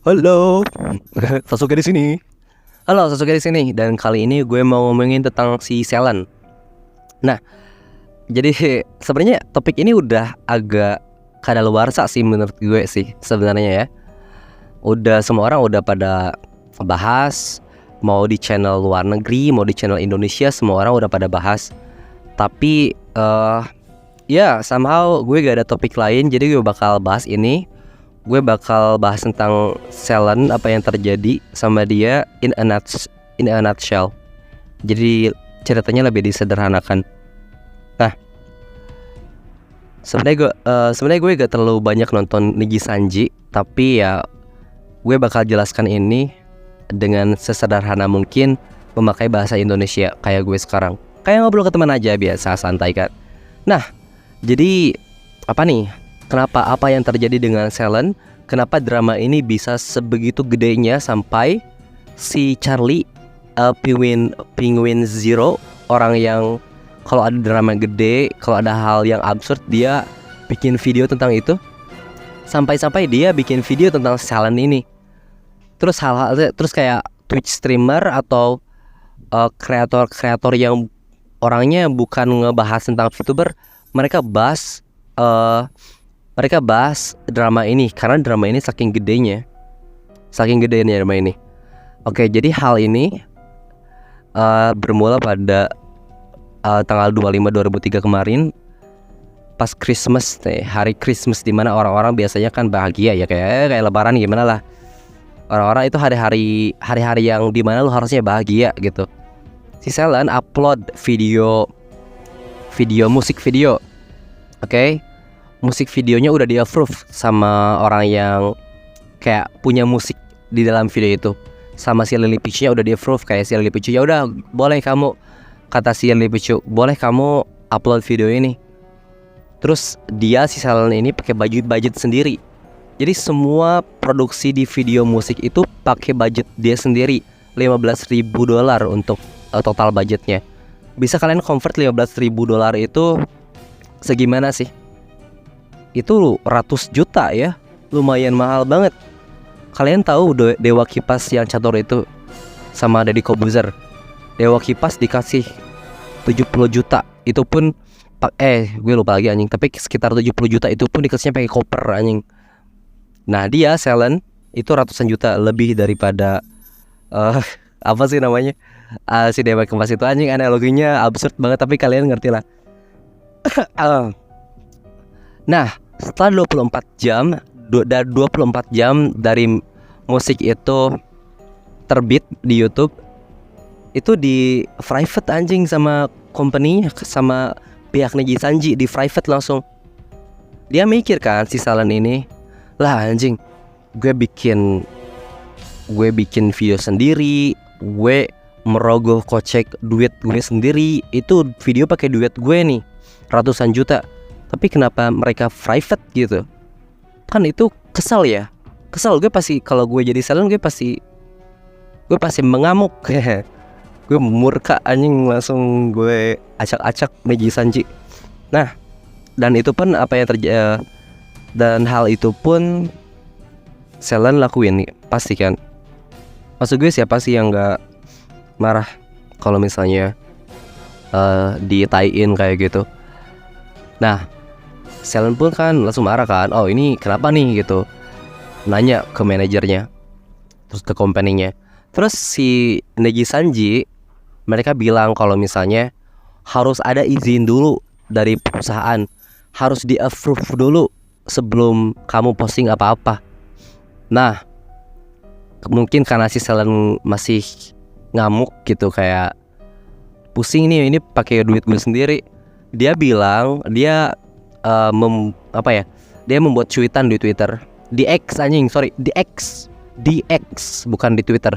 Halo, Sasuke di sini. Halo, Sasuke di sini. Dan kali ini gue mau ngomongin tentang si Selen. Nah, jadi sebenarnya topik ini udah agak kadaluarsa sih menurut gue sih sebenarnya ya. Udah semua orang udah pada bahas, mau di channel luar negeri, mau di channel Indonesia, semua orang udah pada bahas. Tapi ya somehow gue gak ada topik lain, jadi gue bakal bahas ini. Gue bakal bahas tentang Selen, apa yang terjadi sama dia in a nutshell. Jadi ceritanya lebih disederhanakan. Nah, sebenarnya gue gak terlalu banyak nonton Niji Sanji, tapi ya gue bakal jelaskan ini dengan sesederhana mungkin, memakai bahasa Indonesia kayak gue sekarang. Kayak ngobrol ke teman aja, biasa santai kan. Nah, jadi apa nih? Kenapa, apa yang terjadi dengan Selen? Kenapa drama ini bisa sebegitu gedenya sampai si Charlie, Penguin Zero, orang yang kalau ada drama gede, kalau ada hal yang absurd, dia bikin video tentang itu. Sampai-sampai dia bikin video tentang Selen ini. Terus terus kayak Twitch streamer atau kreator-kreator yang orangnya bukan ngebahas tentang VTuber, mereka bahas drama ini karena drama ini saking gedenya drama ini. Oke, jadi hal ini bermula pada tanggal 25/2003 kemarin, pas Christmas, hari Christmas, dimana orang-orang biasanya kan bahagia ya, kayak Lebaran gimana lah. Orang-orang itu hari-hari yang dimana lu harusnya bahagia gitu. Si Selen upload musik video. Oke. Musik videonya udah di approve sama orang yang kayak punya musik di dalam video itu. Sama si Lily Pichu-nya udah di approve. Kayak si Lily Pichu, ya udah boleh kamu, kata si Lily Pichu, boleh kamu upload video ini. Terus dia, si Selen ini pakai budget sendiri. Jadi semua produksi di video musik itu pakai budget dia sendiri, $15.000 untuk total budgetnya. Bisa kalian convert $15.000 itu segimana sih? Itu ratus juta ya, lumayan mahal banget. Kalian tahu Dewa Kipas yang catur itu sama Deddy Kobuzer? Dewa Kipas dikasih 70 juta, itu pun gue lupa lagi anjing, tapi sekitar 70 juta itu pun dikasihnya pakai koper anjing. Nah, dia Selen itu ratusan juta lebih daripada apa sih namanya? Si Dewa Kipas itu anjing, analoginya absurd banget tapi kalian ngerti lah. Nah, setelah 24 jam dari musik itu terbit di YouTube, itu di private anjing sama company, sama pihak Niji Sanji, di private langsung. Dia mikir kan si Selen ini, lah anjing, gue bikin video sendiri, gue merogoh kocek duit gue sendiri, itu video pakai duit gue nih, ratusan juta. Tapi kenapa mereka private gitu? Kan itu kesal ya. Kesal gue pasti, kalau gue jadi Selen gue pasti mengamuk. Gue murka anjing, langsung gue acak-acak Niji Sanji. Nah, dan itu pun apa yang terjadi, dan hal itu pun Selen lakuin nih, pasti kan. Maksud gue siapa sih yang gak marah kalau misalnya di-tie-in kayak gitu. Nah, Selen pun kan langsung marah kan, oh ini kenapa nih gitu, nanya ke manajernya, terus ke company-nya. Terus si Niji Sanji, mereka bilang kalau misalnya harus ada izin dulu dari perusahaan, harus di-approve dulu sebelum kamu posting apa-apa. Nah, mungkin karena si Selen masih ngamuk gitu, kayak pusing nih, ini pakai duit gue sendiri. Dia bilang dia dia membuat cuitan di Twitter, di X bukan di Twitter.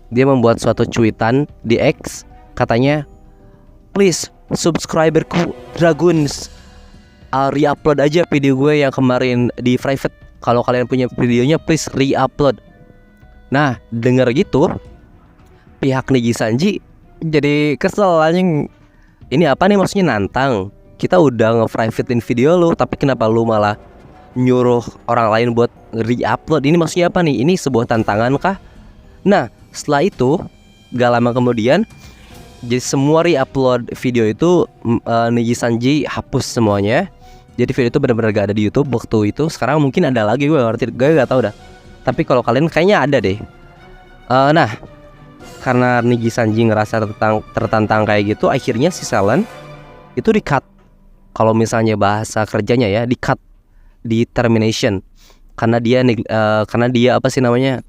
Dia membuat suatu cuitan di X, katanya, please subscriberku Dragoons, re-upload aja video gue yang kemarin di private. Kalau kalian punya videonya, please re-upload. Nah, denger gitu, pihak Niji Sanji jadi kesel anjing. Ini apa nih, maksudnya nantang? Kita udah nge-privatein video lu, tapi kenapa lu malah nyuruh orang lain buat re-upload. Ini maksudnya apa nih? Ini sebuah tantangan kah? Nah, setelah itu gak lama kemudian, jadi semua re-upload video itu Niji Sanji hapus semuanya. Jadi video itu benar-benar gak ada di YouTube waktu itu. Sekarang mungkin ada lagi, gue gak tahu dah. Tapi kalau kalian kayaknya ada deh. Nah, karena Niji Sanji ngerasa tertantang kayak gitu, akhirnya si Selen itu di-cut. Kalau misalnya bahasa kerjanya ya, di-cut, di termination. Karena dia apa sih namanya?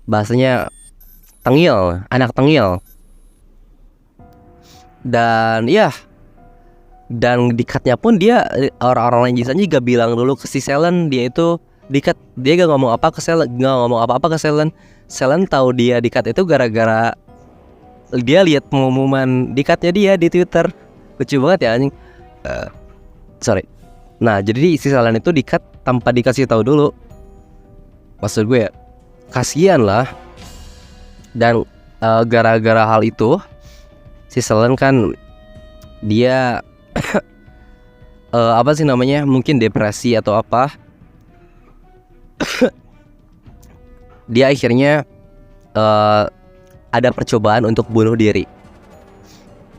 Bahasanya tengil, anak tengil. Dan ya, dan di-cutnya pun dia, orang-orang Niji Sanji gak bilang dulu ke si Selen dia itu di-cut. Dia gak ngomong apa ke Selen, gak ngomong apa-apa ke Selen. Selen tahu dia di-cut itu gara-gara dia lihat pengumuman di-cutnya dia di Twitter. Lucu banget ya anjing. Sorry. Nah, jadi si Selen itu di-cut tanpa dikasih tahu dulu. Maksud gue ya, kasihan lah. Dan gara-gara hal itu, si Selen kan dia apa sih namanya, mungkin depresi atau apa. Dia akhirnya ada percobaan untuk bunuh diri.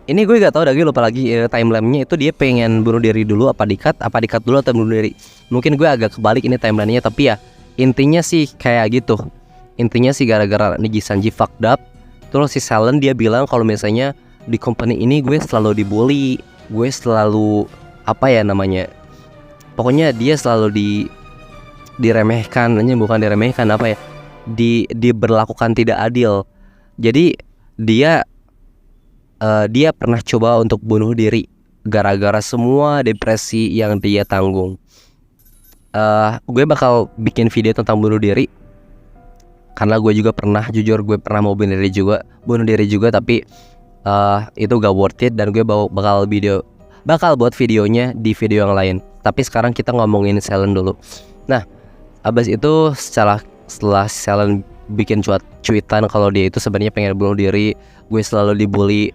Ini gue gak tahu, gue lupa lagi timeline-nya itu dia pengen bunuh diri dulu apa di-cut dulu atau bunuh diri. Mungkin gue agak kebalik ini timeline-nya, tapi ya intinya sih kayak gitu. Intinya sih gara-gara Niji Sanji fucked up, terus si Selen dia bilang kalau misalnya di company ini gue selalu dibully, gue selalu apa ya namanya, pokoknya dia selalu diremehkan, bukan diremehkan, apa ya, diberlakukan tidak adil. Jadi dia pernah coba untuk bunuh diri gara-gara semua depresi yang dia tanggung. Gue bakal bikin video tentang bunuh diri karena gue juga pernah, jujur gue pernah mau bunuh diri juga, tapi itu gak worth it. Dan gue bakal buat videonya di video yang lain. Tapi sekarang kita ngomongin Selen dulu. Nah, abis itu setelah Selen bikin cuitan kalau dia itu sebenarnya pengen bunuh diri, gue selalu dibully.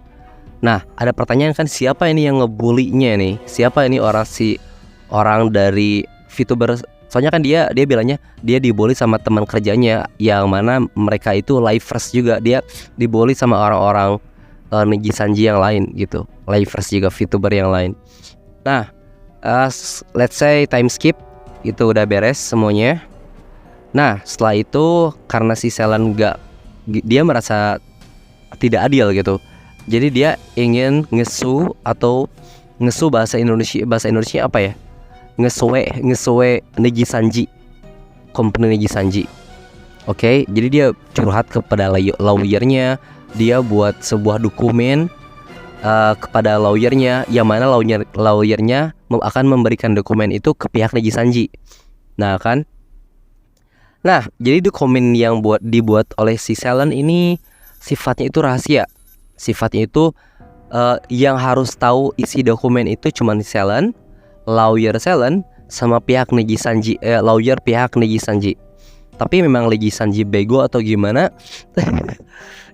Nah, ada pertanyaan kan, siapa ini yang ngebulinya nih? Siapa ini orang dari VTuber? Soalnya kan dia bilangnya dia dibully sama teman kerjanya, yang mana mereka itu lifers juga. Dia dibully sama orang-orang Niji Sanji yang lain gitu, lifers juga, VTuber yang lain. Nah, let's say time skip, itu udah beres semuanya. Nah, setelah itu karena si Selen dia merasa tidak adil gitu. Jadi dia ingin ngesu bahasa Indonesia apa ya? Ngesuwe Niji Sanji, company Niji Sanji. Oke, jadi dia curhat kepada lawyernya. Dia buat sebuah dokumen kepada lawyernya, yang mana lawyernya akan memberikan dokumen itu ke pihak Niji Sanji. Nah, jadi dokumen yang dibuat oleh si Selen ini sifatnya itu rahasia. Sifatnya itu yang harus tahu isi dokumen itu cuma Selen, lawyer Selen, sama pihak Niji Sanji, lawyer pihak Niji Sanji. Tapi memang Niji Sanji bego atau gimana?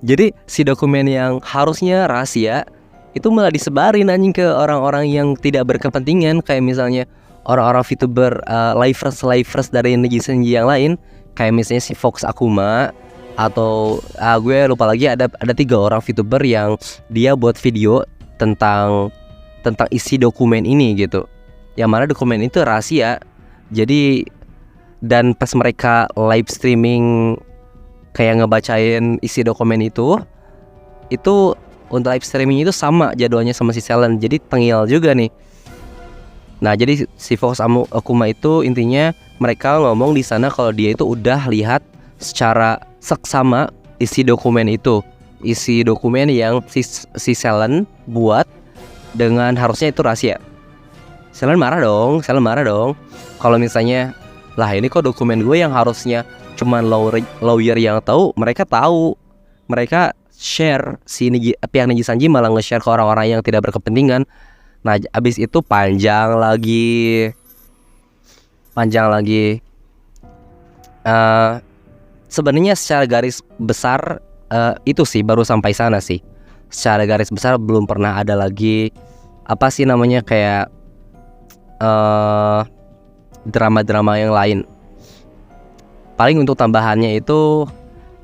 Jadi si dokumen yang harusnya rahasia itu malah disebarin anjing ke orang-orang yang tidak berkepentingan, kayak misalnya orang-orang VTuber lifers dari Niji Sanji yang lain, kayak misalnya si Fox Akuma, atau gue lupa lagi, ada 3 orang VTuber yang dia buat video tentang isi dokumen ini gitu, yang mana dokumen itu rahasia. Jadi, dan pas mereka live streaming kayak ngebacain isi dokumen itu untuk live streaming itu sama jadwalnya sama si Selen, jadi tengil juga nih. Nah, jadi si Fox Akuma itu intinya mereka ngomong di sana kalau dia itu udah lihat secara seksama isi dokumen itu, isi dokumen yang si Selen buat dengan harusnya itu rahasia. Selen marah dong. Kalau misalnya, lah ini kok dokumen gue yang harusnya cuman lawyer yang tahu, mereka share, pihak Niji Sanji malah nge-share ke orang-orang yang tidak berkepentingan. Nah, abis itu panjang lagi. Sebenarnya secara garis besar itu sih baru sampai sana sih. Secara garis besar belum pernah ada lagi apa sih namanya, kayak drama-drama yang lain. Paling untuk tambahannya itu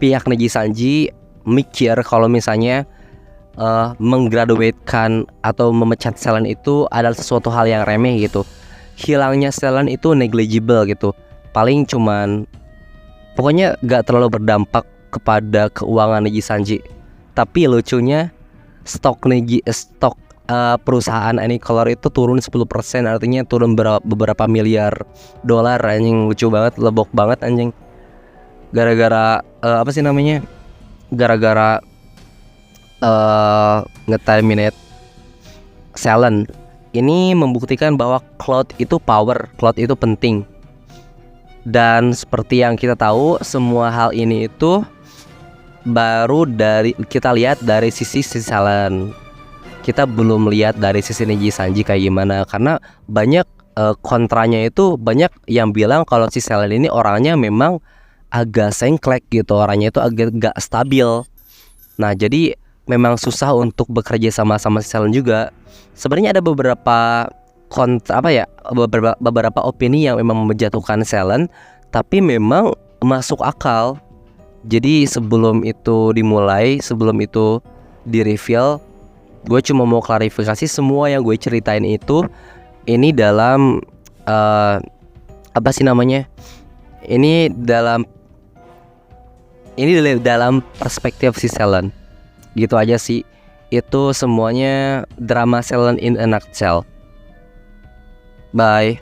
pihak Neji Sanji mikir kalau misalnya menggraduatekan atau memecat Selen itu adalah sesuatu hal yang remeh gitu. Hilangnya Selen itu negligible gitu. Paling cuman pokoknya gak terlalu berdampak kepada keuangan Neji Sanji. Tapi lucunya stok perusahaan Anycolor itu turun 10%, artinya turun beberapa miliar dolar. Anjing, lucu banget, lebok banget anjing. Gara-gara gara-gara nge-terminate Selen. Ini membuktikan bahwa cloud itu power, cloud itu penting. Dan seperti yang kita tahu, semua hal ini itu baru kita lihat dari sisi Selen. Kita belum lihat dari sisi Neji Sanji kayak gimana, karena banyak kontranya itu, banyak yang bilang kalau si Selen ini orangnya memang agak sengklek gitu, orangnya itu agak gak stabil. Nah, jadi memang susah untuk bekerja sama si Selen juga. Sebenarnya ada beberapa beberapa opini yang memang menjatuhkan Selen, tapi memang masuk akal. Jadi sebelum itu dimulai, sebelum itu di-reveal, gue cuma mau klarifikasi semua yang gue ceritain itu ini dalam ini dalam perspektif si Selen. Gitu aja sih. Itu semuanya drama Selen in a nutshell. Bye.